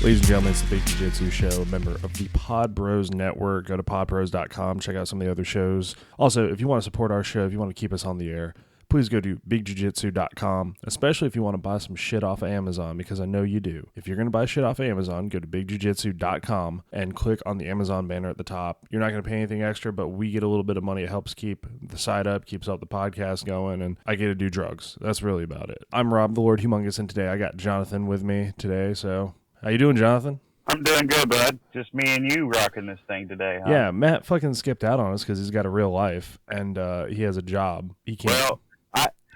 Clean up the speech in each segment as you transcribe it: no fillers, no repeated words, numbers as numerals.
Ladies and gentlemen, it's the Big Jiu-Jitsu Show, member of the Pod Bros Network. Go to podbros.com, check out some of the other shows. Also, if you want to support our show, if you want to keep us on the air, please go to bigjujitsu.com, especially if you want to buy some shit off of Amazon, because I know you do. If you're going to buy shit off of Amazon, go to bigjujitsu.com and click on the Amazon banner at the top. You're not going to pay anything extra, but we get a little bit of money. It helps keep the site up, keeps up the podcast going, and I get to do drugs. That's really about it. I'm Rob the Lord Humongous, and today I got Jonathan with me today, so... How you doing, Jonathan? I'm doing good, bud. Just me and you rocking this thing today, huh? Yeah, Matt fucking skipped out on us because he's got a real life and he has a job. He can't. Well,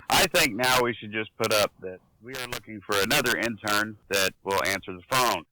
I think now we should just put up that we are looking for another intern that will answer the phone.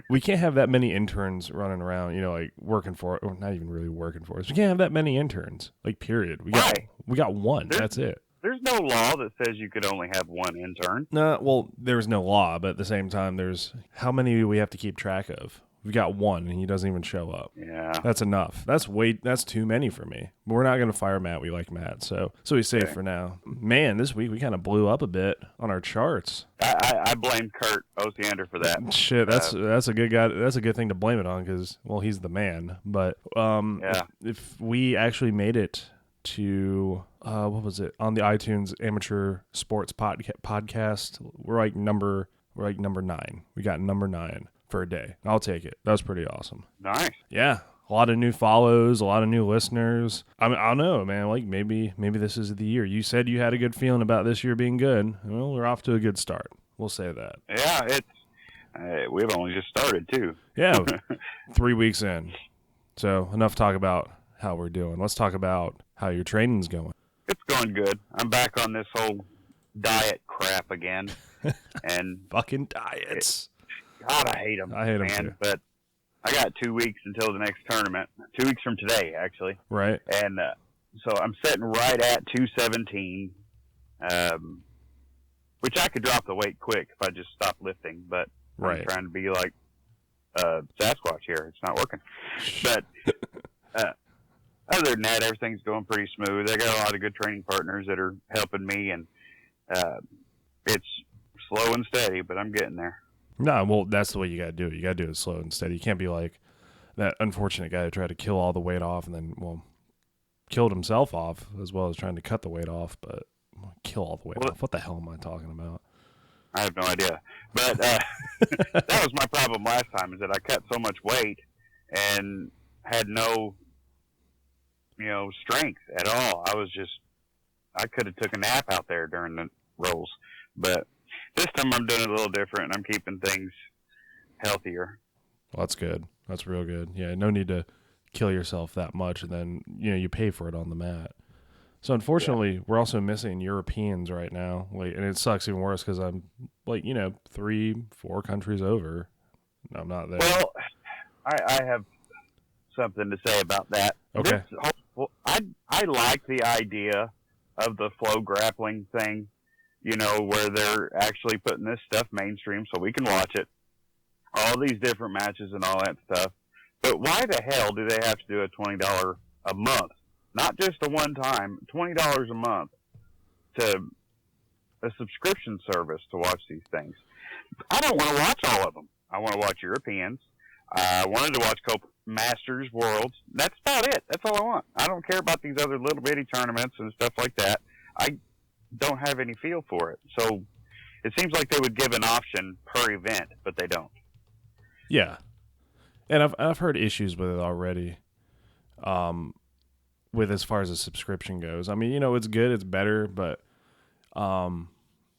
We can't have that many interns running around, like working for it, or not even really working for us. We can't have that many interns, period. Why? We got one. That's it. There's no law that says you could only have one intern. No, well, there's no law, but at the same time, there's how many do we have to keep track of? We've got one, and he doesn't even show up. Yeah. That's enough. That's too many for me. But we're not going to fire Matt. We like Matt, so he's safe for now. Man, this week we kind of blew up a bit on our charts. I blame Kurt Osiander for that. Shit, that's a good guy. That's a good thing to blame it on because, well, he's the man. But if we actually made it to what was it on the iTunes amateur sports podcast, we're like number 9. We got number 9 for a day. I'll take it. That was pretty awesome. Nice. Yeah, a lot of new follows, a lot of new listeners. I don't know, man. Maybe this is the year. You said you had a good feeling about this year being good. Well, we're off to a good start. We'll say that. Yeah, we've only just started too. Yeah, 3 weeks in. So enough talk about how we're doing. Let's talk about how your training's going. It's going good. I'm back on this whole diet crap again. And fucking diets. God, I hate them. I hate them too. But I got 2 weeks until the next tournament. 2 weeks from today, actually. Right. And so I'm sitting right at 217, which I could drop the weight quick if I just stopped lifting. But I'm trying to be like Sasquatch here. It's not working. But other than that, everything's going pretty smooth. I got a lot of good training partners that are helping me, and it's slow and steady, but I'm getting there. No, well, that's the way you got to do it. You got to do it slow and steady. You can't be like that unfortunate guy who tried to kill all the weight off and then, killed himself off as well as trying to cut the weight off, but kill all the weight off. What the hell am I talking about? I have no idea. But that was my problem last time, is that I cut so much weight and had no strength at all. I could have took a nap out there during the rolls, but this time I'm doing it a little different, and I'm keeping things healthier. Well, that's good. That's real good. Yeah, no need to kill yourself that much, and then you pay for it on the mat. So unfortunately, we're also missing Europeans right now, and it sucks even worse because I'm 3-4 countries over. I'm not there. Well, I have something to say about that. Okay. I like the idea of the flow grappling thing, where they're actually putting this stuff mainstream so we can watch it. All these different matches and all that stuff. But why the hell do they have to do a $20 a month? Not just a one time, $20 a month to a subscription service to watch these things. I don't want to watch all of them. I want to watch Europeans. I wanted to watch Masters, Worlds. That's about it. That's all I want. I don't care about these other little bitty tournaments and stuff like that. I don't have any feel for it. So it seems like they would give an option per event, but they don't. Yeah. And I've heard issues with it already. With as far as the subscription goes. I mean, it's good, it's better, but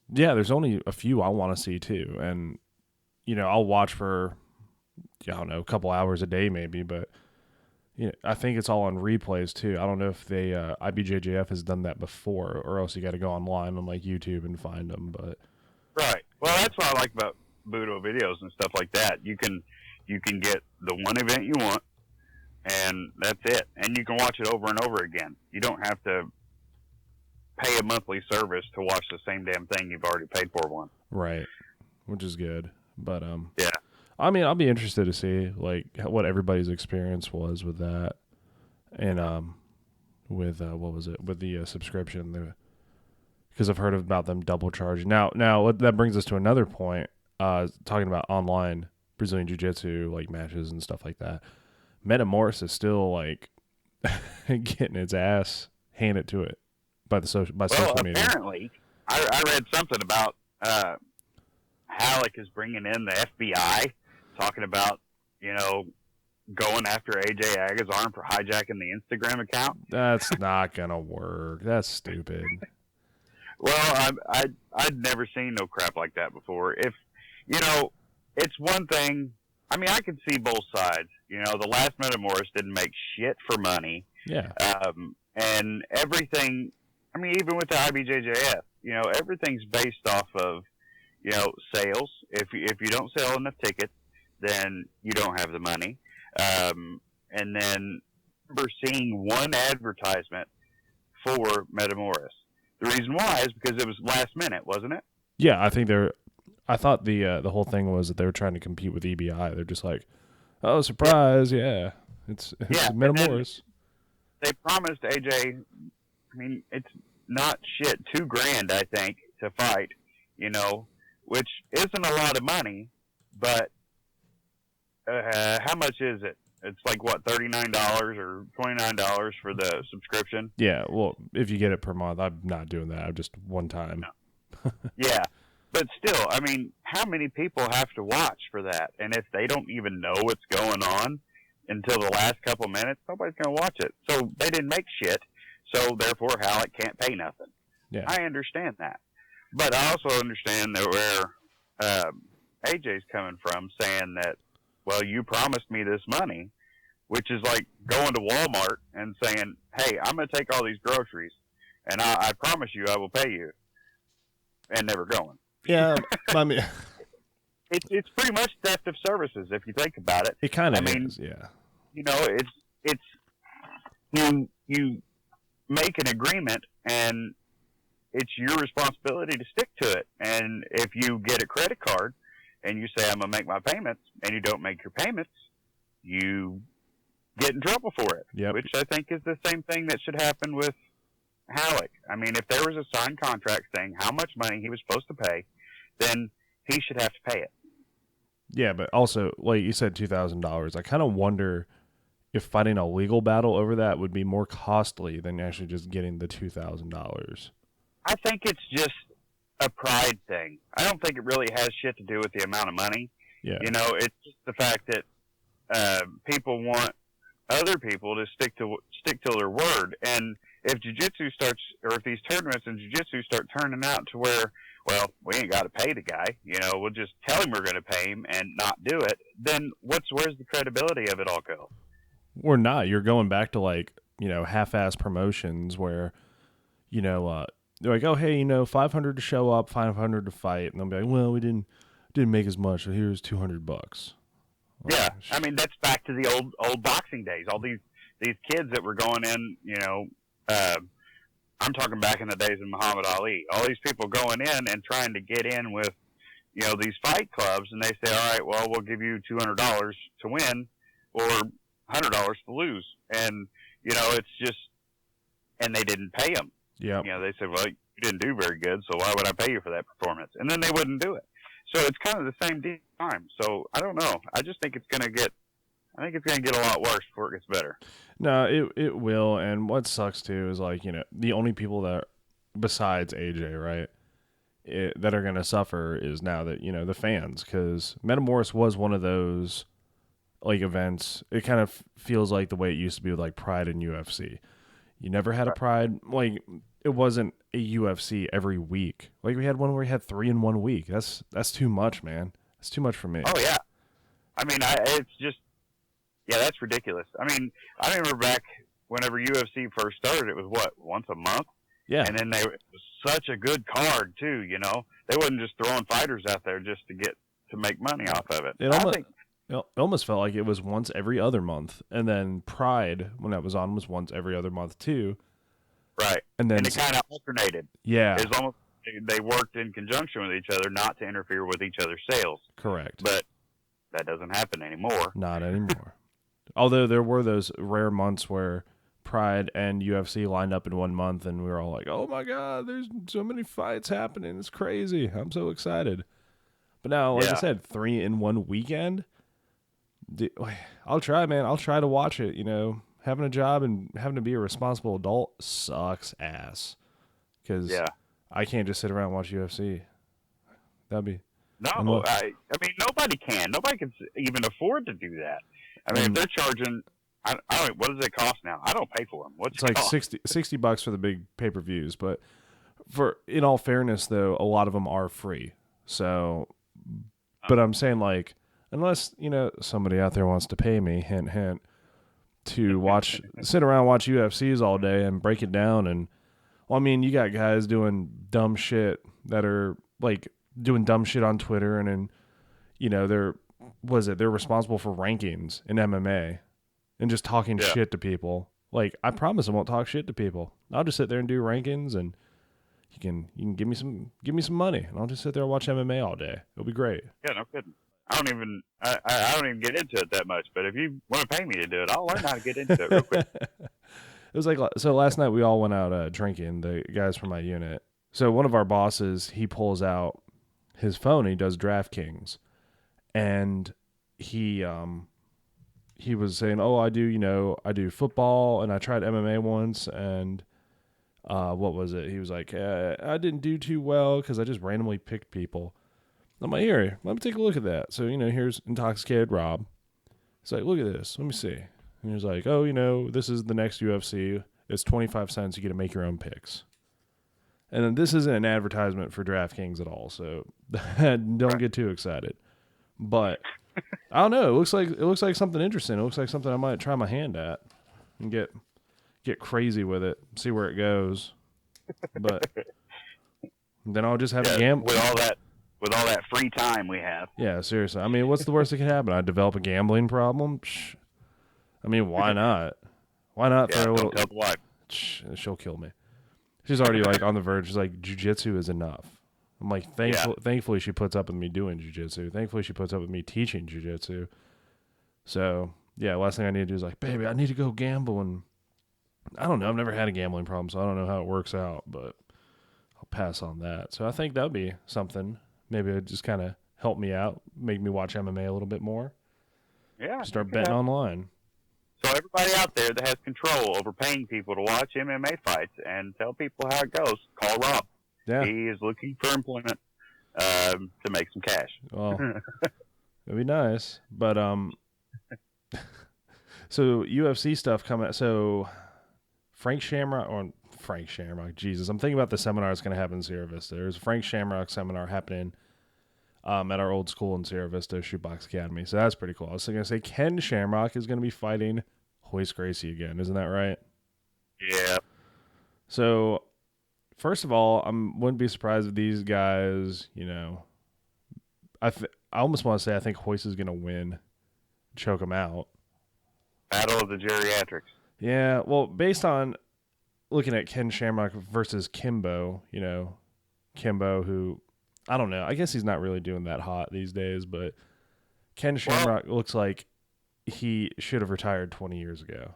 there's only a few I want to see too. And I'll watch for a couple hours a day maybe, but I think it's all on replays too. I don't know if they IBJJF has done that before, or else you got to go online on YouTube and find them. But right, well, that's what I like about Budo videos and stuff like that. You can get the one event you want, and that's it. And you can watch it over and over again. You don't have to pay a monthly service to watch the same damn thing you've already paid for one. Right, which is good. But yeah. I mean, I'll be interested to see what everybody's experience was with that, and with what was it with the subscription? Because I've heard about them double charging. Now that brings us to another point. Talking about online Brazilian Jiu-Jitsu like matches and stuff like that. Metamoris is still like getting its ass handed to it by social media. Apparently, I read something about Halleck is bringing in the FBI, talking about going after AJ Agazarm for hijacking the Instagram account. That's not gonna work. That's stupid. Well, I'd never seen no crap like that before. If it's one thing. I mean, I can see both sides. The last Metamoris didn't make shit for money. Yeah. And everything. I mean, even with the IBJJF, everything's based off of sales. If you don't sell enough tickets, then you don't have the money. And then we're seeing one advertisement for Metamoris. The reason why is because it was last minute, wasn't it? Yeah, I thought the whole thing was that they were trying to compete with EBI. They're just like, oh, surprise, yeah. It's Metamoris. They promised AJ, I mean, it's not shit, $2,000, I think, to fight, which isn't a lot of money, but how much is it? It's like, what, $39 or $29 for the subscription? Yeah, well, if you get it per month, I'm not doing that. I'm just one time. No. Yeah, but still, I mean, how many people have to watch for that? And if they don't even know what's going on until the last couple minutes, nobody's going to watch it. So they didn't make shit, so therefore Halleck can't pay nothing. Yeah. I understand that. But I also understand that where AJ's coming from, saying that, well, you promised me this money, which is like going to Walmart and saying, hey, I'm going to take all these groceries, and I promise you I will pay you, and never going. Yeah, I mean... It's pretty much theft of services, if you think about it. It kind of is, yeah. It's you make an agreement, and it's your responsibility to stick to it. And if you get a credit card and you say, I'm going to make my payments, and you don't make your payments, you get in trouble for it. Yep. Which I think is the same thing that should happen with Halleck. I mean, if there was a signed contract saying how much money he was supposed to pay, then he should have to pay it. Yeah, but also, like you said, $2,000. I kind of wonder if fighting a legal battle over that would be more costly than actually just getting the $2,000. I think it's just a pride thing. I don't think it really has shit to do with the amount of money. Yeah. It's just the fact that people want other people to stick to their word. And if jiu-jitsu starts, or if these tournaments in jiu-jitsu start turning out to where, well, we ain't got to pay the guy, we'll just tell him we're going to pay him and not do it, then where's the credibility of it all go? Or not. You're going back to like, half-ass promotions where, they're like, oh, hey, $500 to show up, $500 to fight. And they'll be like, well, we didn't make as much, so here's $200. Well, yeah. I mean, that's back to the old boxing days. All these kids that were going in, I'm talking back in the days of Muhammad Ali. All these people going in and trying to get in with, these fight clubs, and they say, all right, well, we'll give you $200 to win or $100 to lose. And, it's just, and they didn't pay them. Yeah. They said, well, you didn't do very good, so why would I pay you for that performance? And then they wouldn't do it. So it's kind of the same time. So I don't know. I just think it's going to get a lot worse before it gets better. No, it will. And what sucks too is like, the only people that, besides AJ, right, that are going to suffer is now that, the fans, because Metamoris was one of those like events. It kind of feels like the way it used to be with like Pride and UFC. You never had a Pride, like it wasn't a UFC every week. Like we had one where we had 3 in 1 week. That's too much, man. That's too much for me. Oh yeah. I mean, it's just, yeah, that's ridiculous. I mean, I remember back whenever UFC first started, it was what, once a month? Yeah. And then it was such a good card too, They wasn't just throwing fighters out there just to make money off of it. It almost felt like it was once every other month. And then Pride, when that was on, was once every other month too. Right. And then it kind of alternated. Yeah. It was almost, they worked in conjunction with each other not to interfere with each other's sales. Correct. But that doesn't happen anymore. Not anymore. Although there were those rare months where Pride and UFC lined up in 1 month and we were all like, oh my God, there's so many fights happening. It's crazy. I'm so excited. But now, like I Yeah. said, 3 in one weekend. I'll try, man. I'll try to watch it. Having a job and having to be a responsible adult sucks ass. Because Yeah. I can't just sit around and watch UFC. That'd be No, unless, I mean, nobody can. Nobody can even afford to do that. I mean, if they're charging, I don't, what does it cost now? I don't pay for them. What's it's it like cost? $60 for the big pay-per-views. But in all fairness, though, a lot of them are free. So, but I'm saying, like, unless, somebody out there wants to pay me, hint, hint, to sit around and watch UFCs all day and break it down. And, well, I mean, you got guys doing dumb shit that are, like, doing dumb shit on Twitter, and then, they're responsible for rankings in MMA and just talking shit to people. Like, I promise I won't talk shit to people. I'll just sit there and do rankings, and you can give me some money, and I'll just sit there and watch MMA all day. It'll be great. Yeah, no kidding. I don't even get into it that much, but if you want to pay me to do it, I'll learn how to get into it real quick. It was like, so last night we all went out drinking, the guys from my unit. So one of our bosses, he pulls out his phone, he does DraftKings, and he was saying, oh, I do football, and I tried MMA once, and what was it? He was like, I didn't do too well because I just randomly picked people. I'm like, here, let me take a look at that. So, here's Intoxicated Rob. He's like, look at this. Let me see. And he was like, oh, this is the next UFC. It's 25 cents. You get to make your own picks. And then this isn't an advertisement for DraftKings at all, so don't get too excited. But I don't know. It looks like something interesting. It looks like something I might try my hand at and get crazy with it, see where it goes. But then I'll just have a gamble with all that free time we have. Yeah, seriously. I mean, what's the worst that could happen? I develop a gambling problem. I mean, why not? Why not throw a little? Tell the wife. She'll kill me. She's already like on the verge. She's like, jiu-jitsu is enough. I'm like, thankfully she puts up with me doing jiu-jitsu. Thankfully she puts up with me teaching jiu-jitsu. So yeah, last thing I need to do is like, baby, I need to go gamble. And I don't know. I've never had a gambling problem, so I don't know how it works out. But I'll pass on that. So I think that would be something. Maybe it would just kind of help me out, make me watch MMA a little bit more. Yeah. Start betting online. So everybody out there that has control over paying people to watch MMA fights and tell people how it goes, call Rob. Yeah. He is looking for employment to make some cash. Well, it'd be nice. But so UFC stuff coming. So Frank Shamrock, Jesus, I'm thinking about the seminar that's going to happen in Sierra Vista. There's a Frank Shamrock seminar happening at our old school in Sierra Vista, Shootbox Academy. So that's pretty cool. I was going to say Ken Shamrock is going to be fighting Royce Gracie again. Isn't that right? Yeah. So, first of all, I wouldn't be surprised if these guys, I almost want to say I think Royce is going to win, choke him out. Battle of the geriatrics. Yeah, well, based on looking at Ken Shamrock versus Kimbo, Kimbo who, I don't know, I guess he's not really doing that hot these days, but Ken Shamrock looks like he should have retired 20 years ago.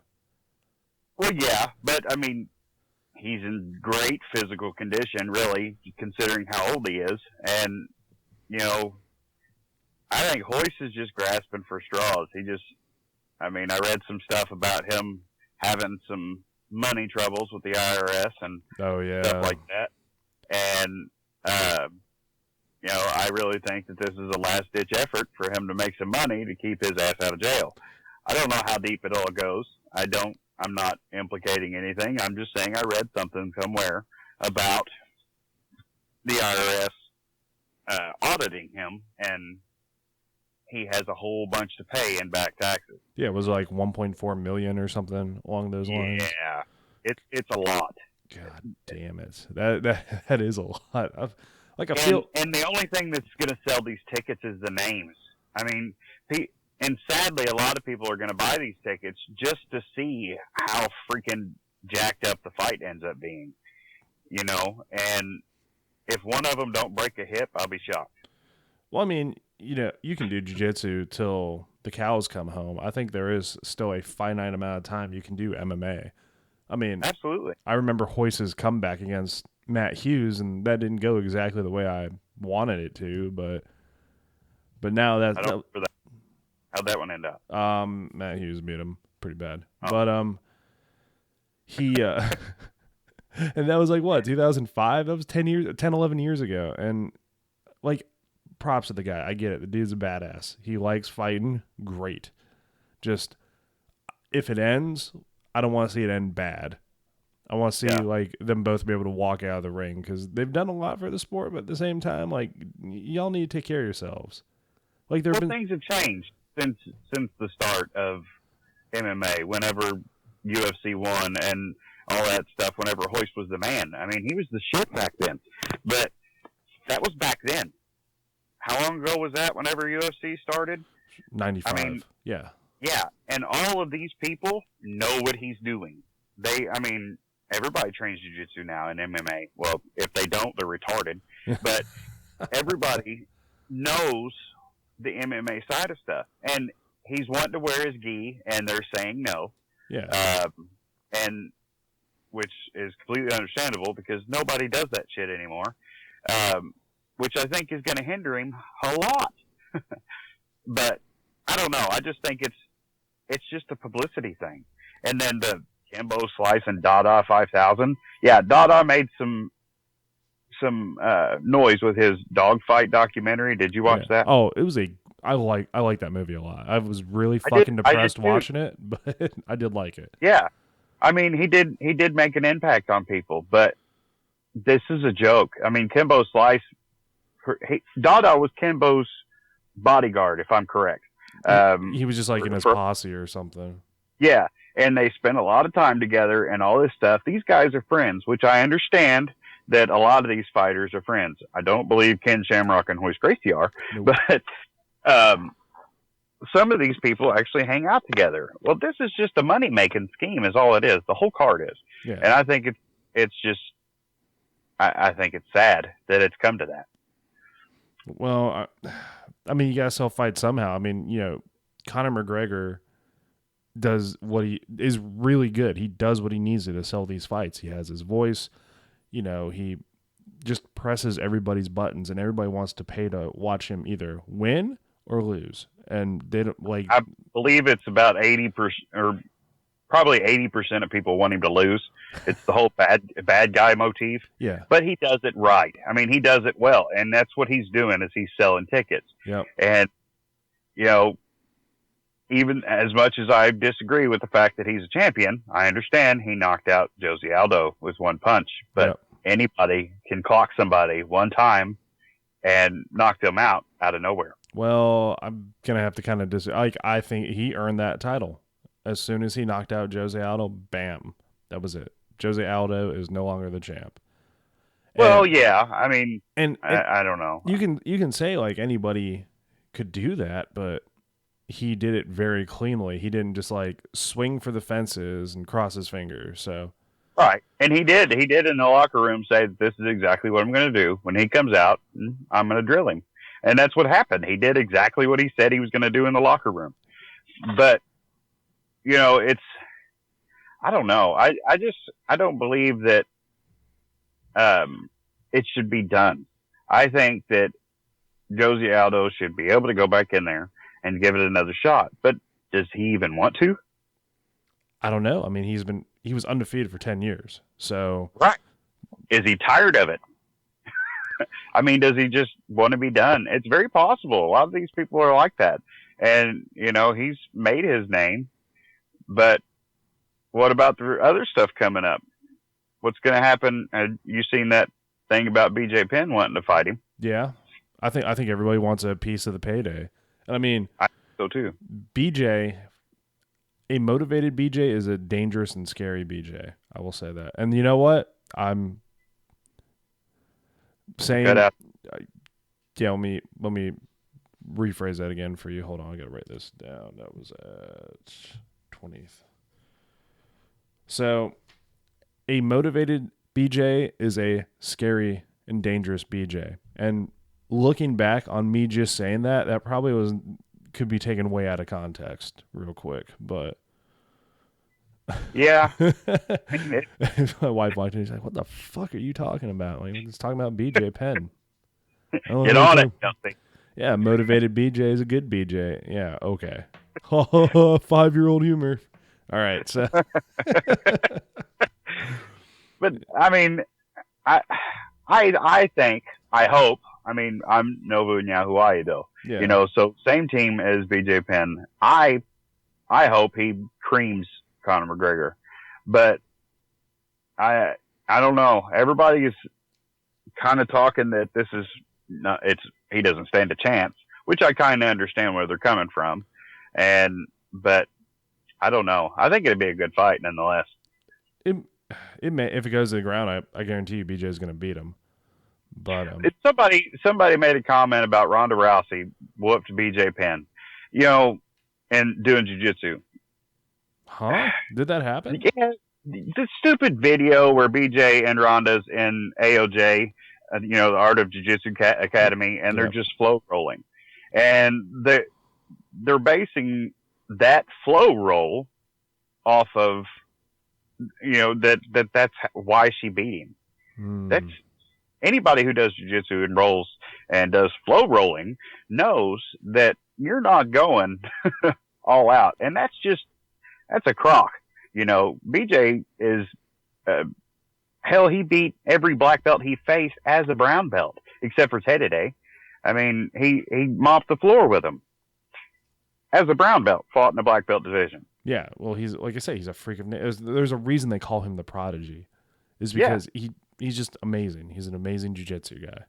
Well, yeah, but I mean, he's in great physical condition, really, considering how old he is. And, I think Royce is just grasping for straws. I read some stuff about him having some money troubles with the IRS and stuff like that. And, I really think that this is a last-ditch effort for him to make some money to keep his ass out of jail. I don't know how deep it all goes. I'm not implicating anything. I'm just saying I read something somewhere about the IRS auditing him, and he has a whole bunch to pay in back taxes. Yeah, it was like $1.4 million or something along those lines. Yeah, it's a lot. God damn it, that is a lot. And the only thing that's going to sell these tickets is the names. I mean, and sadly, a lot of people are going to buy these tickets just to see how freaking jacked up the fight ends up being, and if one of them don't break a hip, I'll be shocked. Well, I mean, you can do jiu-jitsu till the cows come home. I think there is still a finite amount of time you can do MMA. I mean, absolutely. I remember Royce's comeback against Matt Hughes, and that didn't go exactly the way I wanted it to, but But now I don't remember that. How'd that one end up? Matt Hughes beat him pretty bad. Oh. But he and that was like what, 2005? That was 11 years ago. And like, props to the guy. I get it. The dude's a badass. He likes fighting. Great. Just, if it ends, I don't want to see it end bad. I want to see like them both be able to walk out of the ring because they've done a lot for the sport, but at the same time, like, y'all need to take care of yourselves. Like, things have changed since the start of MMA. Whenever UFC won and all that stuff, whenever Hoist was the man. I mean, he was the shit back then. But that was back then. How long ago was that? Whenever UFC started, 95. I mean, yeah, and all of these people know what he's doing. Everybody trains jiu-jitsu now in MMA. Well, if they don't, they're retarded. But everybody knows the MMA side of stuff. And he's wanting to wear his gi, and they're saying no. Yeah. And which is completely understandable because nobody does that shit anymore. Which I think is going to hinder him a lot. But I don't know. I just think it's just a publicity thing. And then the Kimbo Slice and Dada 5000. Yeah, Dada made some noise with his dogfight documentary. Did you watch that? Oh, it was I like that movie a lot. I was really fucking depressed watching it, but I did like it. Yeah. I mean, he did make an impact on people, but this is a joke. I mean, Kimbo Slice, Dada was Kimbo's bodyguard, if I'm correct. He was just like in his posse or something. Yeah, and they spent a lot of time together and all this stuff. These guys are friends, which I understand that a lot of these fighters are friends. I don't believe Ken Shamrock and Hoist Gracie are, nope. But some of these people actually hang out together. Well, this is just a money-making scheme is all it is. The whole card is. Yeah. And I think it's just, I think it's sad that it's come to that. Well, I mean, you got to sell fights somehow. I mean, you know, Conor McGregor does what he is really good. He does what he needs to sell these fights. He has his voice. You know, he just presses everybody's buttons, and everybody wants to pay to watch him either win or lose. And they don't like. I believe it's about 80% or probably 80% of people want him to lose. It's the whole bad guy motif. Yeah. But he does it right. I mean, he does it well, and that's what he's doing is he's selling tickets. Yeah. And you know, even as much as I disagree with the fact that he's a champion, I understand he knocked out Jose Aldo with one punch. But anybody can clock somebody one time and knock them out of nowhere. Well, I'm gonna have to kind of disagree. Like, I think he earned that title. As soon as he knocked out Jose Aldo, bam, that was it. Jose Aldo is no longer the champ. Well, yeah, I mean, and I don't know. You can say like anybody could do that, but he did it very cleanly. He didn't just like swing for the fences and cross his fingers. So right, and he did in the locker room say that this is exactly what I'm going to do when he comes out. I'm going to drill him, and that's what happened. He did exactly what he said he was going to do in the locker room. But you know, I don't know. I don't believe that it should be done. I think that Jose Aldo should be able to go back in there and give it another shot. But does he even want to? I don't know. I mean, he was undefeated for 10 years. So right. Is he tired of it? I mean, does he just want to be done? It's very possible. A lot of these people are like that. And, you know, he's made his name. But what about the other stuff coming up? What's going to happen? You seen that thing about BJ Penn wanting to fight him? Yeah. I think everybody wants a piece of the payday. And I mean, I think so too. BJ, a motivated BJ is a dangerous and scary BJ. I will say that. And you know what? I'm saying, yeah, let me rephrase that again for you. Hold on. I got to write this down. That was at 20th. So a motivated BJ is a scary and dangerous BJ. And looking back on me just saying that probably could be taken way out of context real quick, but yeah. My wife watched it and she's like, what the fuck are you talking about? Like, we're just talking about BJ Penn. Get on it, Chelsea. Yeah, motivated BJ is a good BJ. Yeah, okay. 5-year-old humor. All right, so But I mean, I I hope. I mean, I'm Nobu Nyahuai though. yeah, So same team as BJ Penn. I hope he creams Conor McGregor, but I I don't know. Everybody is kind of talking that this is not. He doesn't stand a chance, which I kind of understand where they're coming from, but I don't know. I think it'd be a good fight nonetheless. it it may, if it goes to the ground, I guarantee you BJ is going to beat him. But Somebody made a comment about Ronda Rousey whooped BJ Penn, and doing jiu-jitsu. huh? Did that happen? Yeah, the stupid video where BJ and Ronda's in AOJ, the Art of Jiu-Jitsu Academy, and they're just flow rolling, and they're basing that flow roll off of that's why she beat him. That's anybody who does jiu-jitsu and rolls and does flow rolling knows that you're not going all out, and that's a crock. BJ is hell. He beat every black belt he faced as a brown belt, except for Teddy Day. I mean, he mopped the floor with him as a brown belt. Fought in the black belt division. Yeah, well, he's like I say, he's a freak of. There's a reason they call him the Prodigy, is because he's just amazing. He's an amazing jiu-jitsu guy.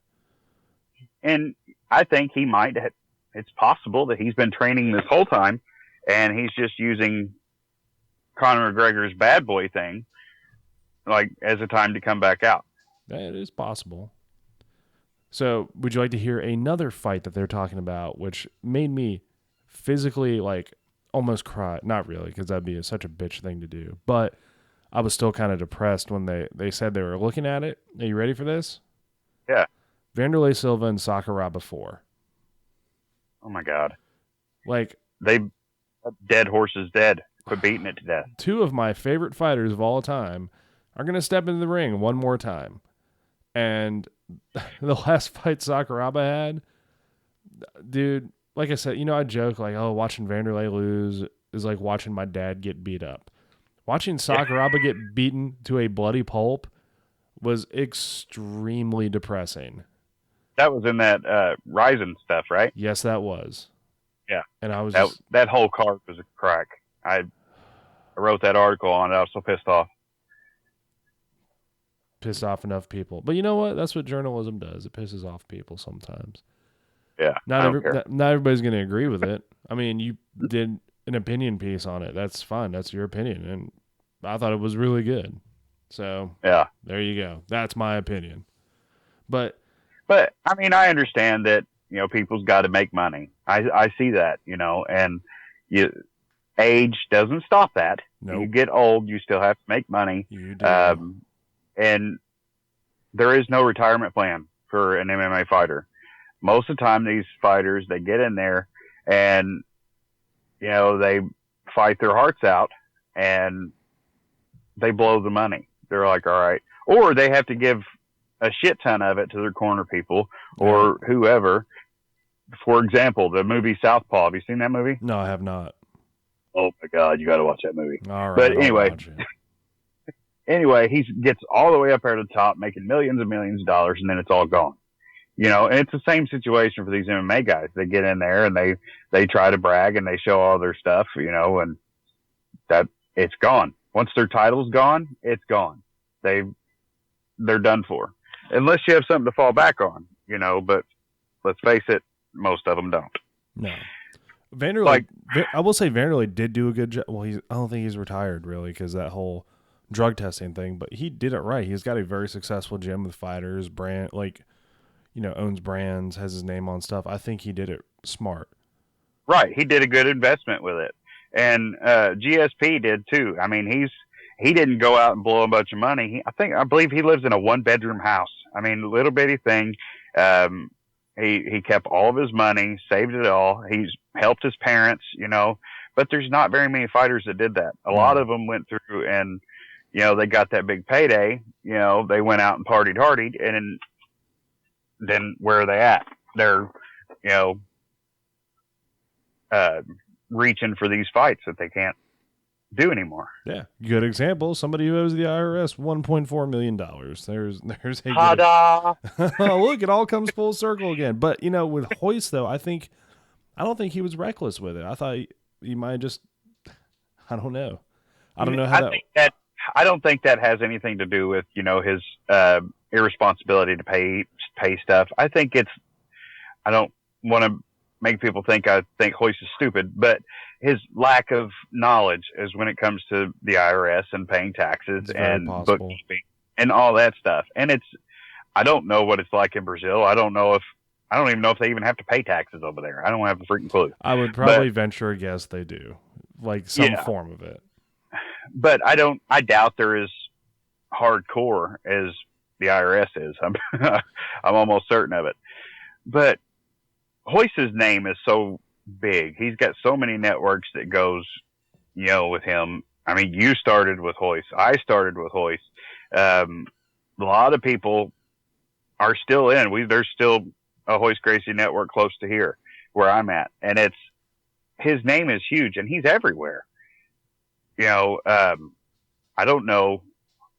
And I think he might. It's possible that he's been training this whole time, and he's just using Conor McGregor's bad boy thing, like as a time to come back out. That is possible. So, would you like to hear another fight that they're talking about, which made me physically almost cry? Not really, because that'd be such a bitch thing to do. But I was still kind of depressed when they said they were looking at it. Are you ready for this? Yeah. Wanderlei Silva and Sakuraba 4. Oh my God. They dead horse is dead. Quit beating it to death. Two of my favorite fighters of all time are going to step into the ring one more time. And the last fight Sakuraba had, dude, like I said, I joke watching Wanderlei lose is like watching my dad get beat up. Watching Sakuraba get beaten to a bloody pulp was extremely depressing. That was in that Ryzen stuff, right? Yes, that was. Yeah. And I was that whole card was a crack. I wrote that article on it. I was so pissed off. Pissed off enough people. But you know what? That's what journalism does. It pisses off people sometimes. Yeah. Not everybody's going to agree with it. I mean, you did an opinion piece on it. That's fine. That's your opinion. And I thought it was really good. So, yeah. There you go. That's my opinion. But I mean, I understand that, people's got to make money. I see that, and age doesn't stop that. Nope. You get old, you still have to make money. You do. And there is no retirement plan for an MMA fighter. Most of the time, these fighters, they get in there and, they fight their hearts out and they blow the money. They're like, all right. Or they have to give a shit ton of it to their corner people or whoever. For example, the movie Southpaw. Have you seen that movie? No, I have not. Oh my God, you got to watch that movie. All right. But anyway, he gets all the way up there to the top, making millions and millions of dollars, and then it's all gone. And it's the same situation for these MMA guys. They get in there and they try to brag and they show all their stuff, and that it's gone. Once their title's gone, it's gone. They're done for. Unless you have something to fall back on, but let's face it, most of them don't. No. Wanderlei, I will say Wanderlei did do a good job. Well, I don't think he's retired really because that whole drug testing thing, but he did it right. He's got a very successful gym with fighters, owns brands, has his name on stuff. I think he did it smart. Right. He did a good investment with it. And GSP did too. I mean, he didn't go out and blow a bunch of money. I believe he lives in a 1-bedroom house. I mean, little bitty thing. He kept all of his money, saved it all. He's helped his parents, but there's not very many fighters that did that. A lot of them went through and, they got that big payday, they went out and partied, and then where are they at? They're you know, reaching for these fights that they can't do anymore. Yeah, good example. Somebody who owes the IRS $1.4 million. There's a Ta-da! Look, it all comes full circle again. But with Hoist though, I don't think he was reckless with it. I thought he might just. I don't know. I don't know how I don't think that has anything to do with his irresponsibility to pay stuff. I think I don't want to make people think I think Hoist is stupid, but his lack of knowledge is when it comes to the IRS and paying taxes and bookkeeping and all that stuff. And I don't know what it's like in Brazil. I don't even know if they even have to pay taxes over there. I don't have a freaking clue. I would probably venture a guess they do, like some form of it. But I doubt they're as hardcore as the IRS is. I'm almost certain of it. But Hoist's name is so big. He's got so many networks that goes, with him. I mean, you started with Hoist. I started with Hoist. A lot of people are still in. There's still a Hoist Gracie network close to here where I'm at. And his name is huge and he's everywhere. I don't know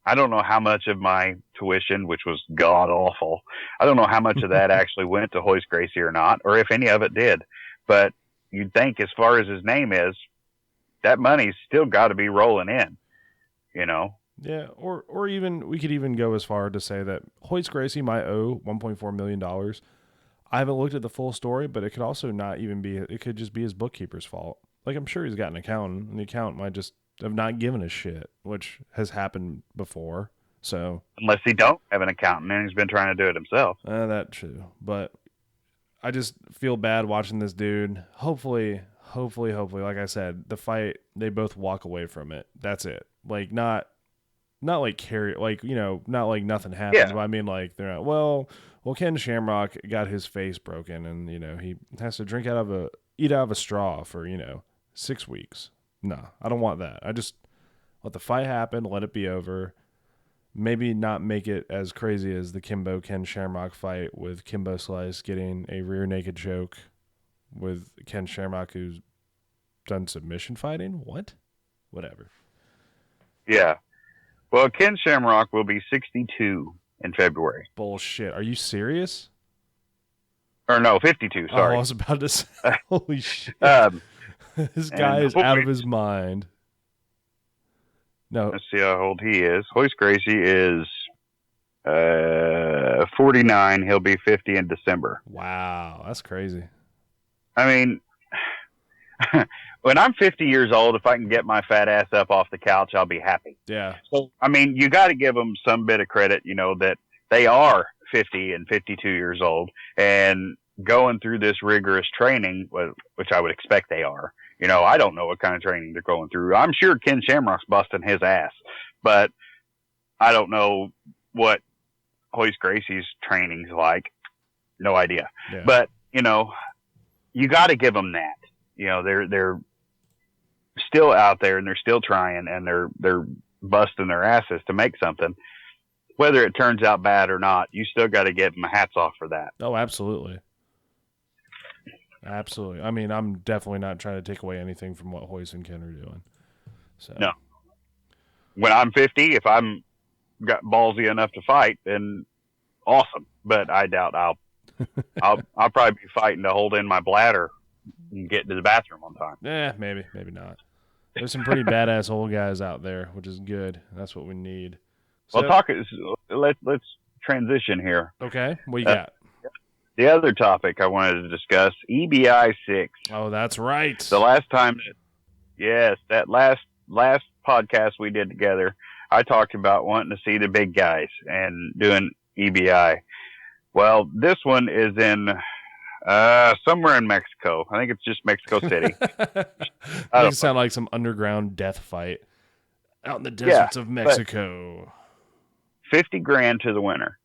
how much of my tuition, which was god awful, I don't know how much of that actually went to Hoist Gracie or not, or if any of it did. But you'd think, as far as his name is, that money's still got to be rolling in, Yeah, or even we could even go as far to say that Hoist Gracie might owe $1.4 million. I haven't looked at the full story, but it could also not even be. It could just be his bookkeeper's fault. Like, I'm sure he's got an accountant, and the accountant might just have not given a shit, which has happened before. So unless he don't have an accountant and he's been trying to do it himself. That's true. But I just feel bad watching this dude. Hopefully, like I said, the fight, they both walk away from it. That's it. Like, not like carry, like, not like nothing happened. Yeah. But I mean, like, they're not, well, Ken Shamrock got his face broken and, he has to eat out of a straw for, 6 weeks. No, I don't want that. I just let the fight happen, let it be over. Maybe not make it as crazy as the Ken Shamrock fight with Kimbo Slice getting a rear naked choke with Ken Shamrock, who's done submission fighting. What? Whatever. Yeah. Well, Ken Shamrock will be 62 in February. Bullshit. Are you serious? Or no, 52. Sorry. Oh, I was about to say. Holy shit. This guy is out of his mind. No. Let's see how old he is. Hoist Gracie is 49. He'll be 50 in December. Wow, that's crazy. I mean, when I'm 50 years old, if I can get my fat ass up off the couch, I'll be happy. Yeah. So, I mean, you got to give them some bit of credit, that they are 50 and 52 years old and going through this rigorous training, which I would expect they are. I don't know what kind of training they're going through. I'm sure Ken Shamrock's busting his ass, but I don't know what Hoist Gracie's training's like. No idea. Yeah. But, you got to give them that. They're still out there and they're still trying and they're busting their asses to make something. Whether it turns out bad or not, you still got to give them hats off for that. Oh, absolutely. Absolutely. I mean, I'm definitely not trying to take away anything from what Hoist and Ken are doing. So. No. When I'm 50, if I'm got ballsy enough to fight, then awesome. But I doubt I'll probably be fighting to hold in my bladder and get to the bathroom on time. Maybe not. There's some pretty badass old guys out there, which is good. That's what we need. So, well, let's transition here. Okay, what you got? The other topic I wanted to discuss, EBI 6. Oh, that's right. The last time, that last podcast we did together, I talked about wanting to see the big guys and doing EBI. Well, this one is in somewhere in Mexico. I think it's just Mexico City. It sound like some underground death fight out in the deserts of Mexico. $50,000 to the winner.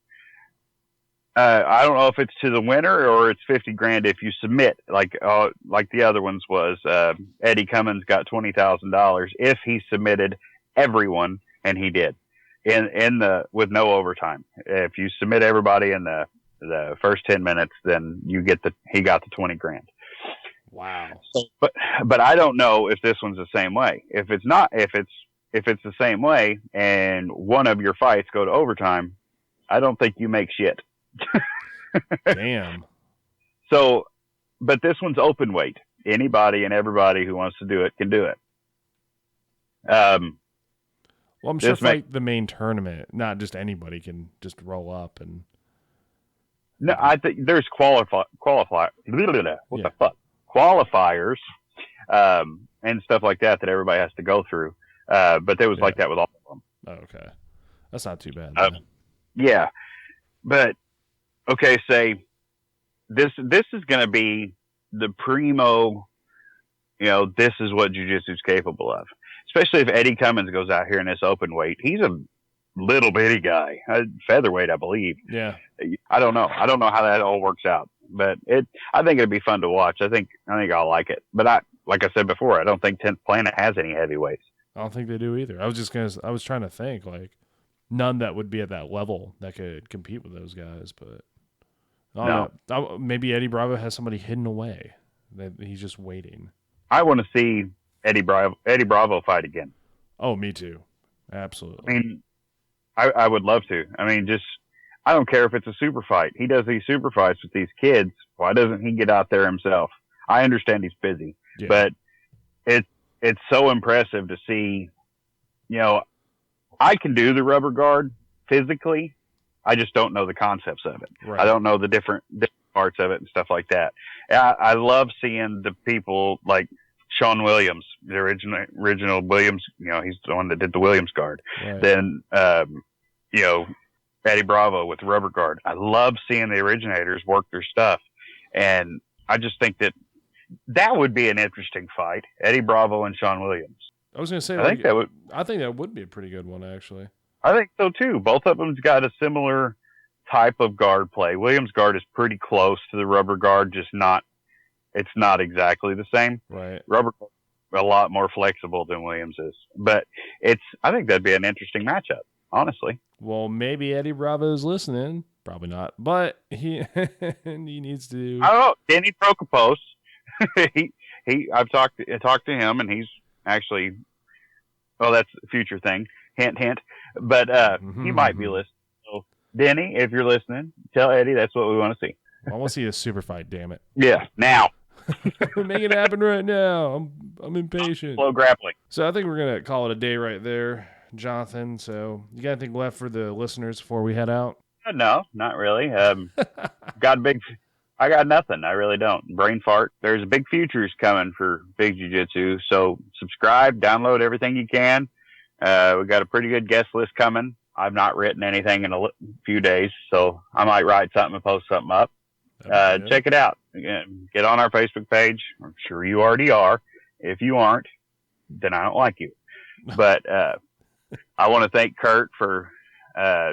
I don't know if it's to the winner or it's $50,000 if you submit, like the other ones was. Eddie Cummins got $20,000 if he submitted everyone, and he did, with no overtime. If you submit everybody in the the first 10 minutes, then he got the 20 grand. Wow. But I don't know if this one's the same way. If it's the same way and one of your fights go to overtime, I don't think you make shit. Damn. So, but this one's open weight. Anybody and everybody who wants to do it can do it. Well, I'm sure like the main tournament, not just anybody can just roll up and. No, I think there's qualifiers, and stuff like that everybody has to go through. But there was like that with all of them. Oh, okay. That's not too bad. Yeah. But, okay, say this is going to be the primo, this is what jiu-jitsu is capable of. Especially if Eddie Cummins goes out here in this open weight. He's a little bitty guy, featherweight, I believe. Yeah. I don't know how that all works out, but I think it'd be fun to watch. I think I'll like it. But like I said before, I don't think 10th Planet has any heavyweights. I don't think they do either. I was trying to think like none that would be at that level that could compete with those guys, but I don't know. Maybe Eddie Bravo has somebody hidden away that he's just waiting. I want to see Eddie Bravo fight again. Oh, me too. Absolutely. I mean, I would love to. I mean, I don't care if it's a super fight. He does these super fights with these kids. Why doesn't he get out there himself? I understand he's busy, but it's so impressive to see, I can do the rubber guard physically. I just don't know the concepts of it. Right. I don't know the different parts of it and stuff like that. I love seeing the people like Sean Williams, the original Williams, he's the one that did the Williams guard. Right. Then, Eddie Bravo with the rubber guard. I love seeing the originators work their stuff. And I just think that would be an interesting fight. Eddie Bravo and Sean Williams. I was going to say, I think that would be a pretty good one, actually. I think so too. Both of them's got a similar type of guard play. Williams guard is pretty close to the rubber guard, it's not exactly the same. Right. Rubber guard is a lot more flexible than Williams is, but I think that'd be an interesting matchup, honestly. Well, maybe Eddie Bravo's listening. Probably not, but he needs to. I don't know. Danny Prokopos. I've talked to him, and he's actually. Well, that's a future thing. Hint, hint. But he might be listening. So, Denny, if you're listening, tell Eddie that's what we want to see. I want to see a super fight. Damn it! Yeah, now. Make it happen right now. I'm impatient. Slow grappling. So I think we're gonna call it a day right there, Jonathan. So you got anything left for the listeners before we head out? No, not really. I got nothing. I really don't. Brain fart. There's big futures coming for Big Jiu-Jitsu. So subscribe, download everything you can. We got a pretty good guest list coming. I've not written anything in a few days, so I might write something and post something up. Check it out. Get on our Facebook page. I'm sure you already are. If you aren't, then I don't like you. But I want to thank Kurt for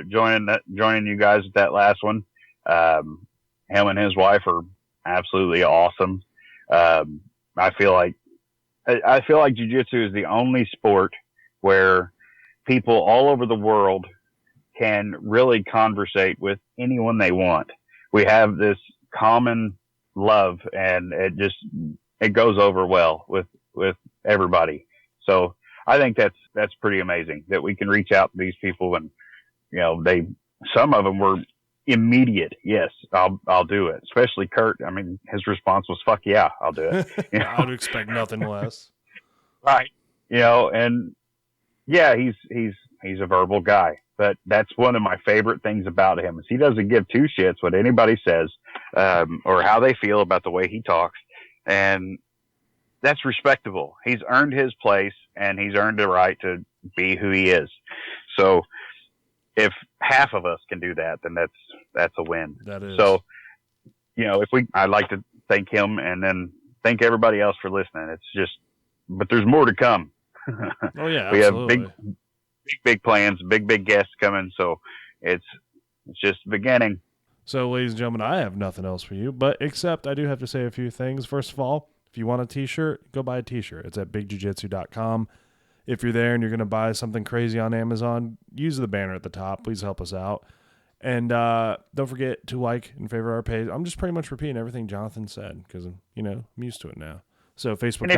joining you guys with that last one. Him and his wife are absolutely awesome. I feel like jiu-jitsu is the only sport where people all over the world can really conversate with anyone they want. We have this common love, and it goes over well with everybody. So I think that's pretty amazing that we can reach out to these people, and some of them were immediate. Yes, I'll do it. Especially Kurt. I mean, his response was, "Fuck yeah, I'll do it." I would expect nothing less. Right. And yeah, he's a verbal guy, but that's one of my favorite things about him is he doesn't give two shits what anybody says, or how they feel about the way he talks. And that's respectable. He's earned his place, and he's earned the right to be who he is. So if half of us can do that, then that's a win. That is. So, I'd like to thank him and then thank everybody else for listening. But there's more to come. Oh yeah. We absolutely. have big plans, big guests coming. So it's just the beginning. So ladies and gentlemen, I have nothing else for you, but except I do have to say a few things. First of all, if you want a t-shirt, go buy a t-shirt. It's at bigjujitsu.com. If you're there and you're going to buy something crazy on Amazon, use the banner at the top. Please help us out. And don't forget to like and favorite our page. I'm just pretty much repeating everything Jonathan said because I'm used to it now. So Facebook. And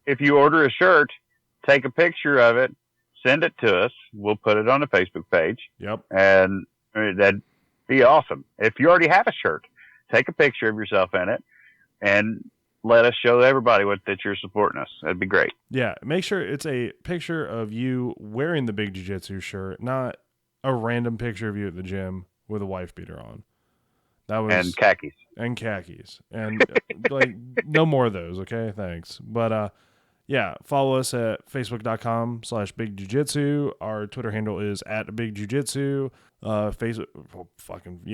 if you order a shirt, take a picture of it, send it to us. We'll put it on the Facebook page. Yep. And that'd be awesome. If you already have a shirt, take a picture of yourself in it and let us show everybody that you're supporting us. That'd be great. Yeah. Make sure it's a picture of you wearing the Big Jiu-Jitsu shirt, not a random picture of you at the gym with a wife beater on. And khakis. And khakis. And like no more of those, okay? Thanks. But yeah, follow us at facebook.com/bigjujitsu. Our Twitter handle is @bigjujitsu. Facebook,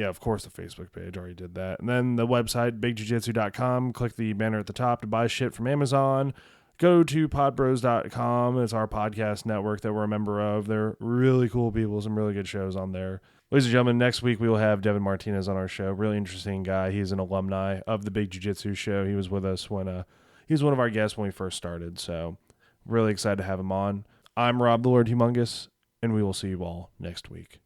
of course the Facebook page, already did that. And then the website, bigjujitsu.com. Click the banner at the top to buy shit from Amazon. Go to podbros.com. It's our podcast network that we're a member of. They're really cool people, some really good shows on there. Ladies and gentlemen, next week we will have Devin Martinez on our show. Really interesting guy. He's an alumni of the Big Jiu-Jitsu show. He was with us when he was one of our guests when we first started. So really excited to have him on. I'm Rob the Lord Humongous, and we will see you all next week.